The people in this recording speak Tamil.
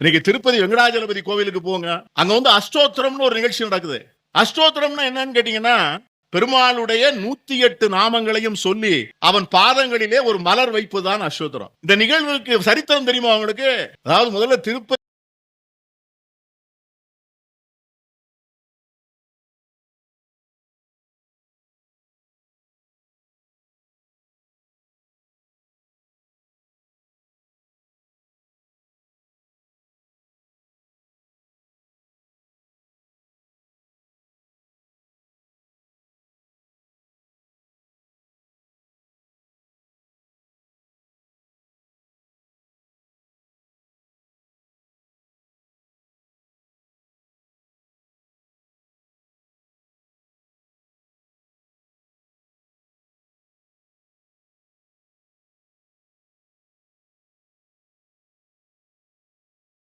இன்னைக்கு திருப்பதி வெங்கடாஜலபதி கோவிலுக்கு போங்க, அங்க வந்து அஷ்டோத்திரம்னு ஒரு நிகழ்ச்சி நடக்குது. அஷ்டோத்திரம்னா என்னன்னு கேட்டீங்கன்னா, பெருமாளுடைய 108 நாமங்களையும் சொல்லி அவன் பாதங்களிலே ஒரு மலர் வைப்புதான் அஷ்டோத்திரம். இந்த நிகழ்வுக்கு சரித்திரம் தெரியுமா உங்களுக்கு? அதாவது முதல்ல திருப்பதி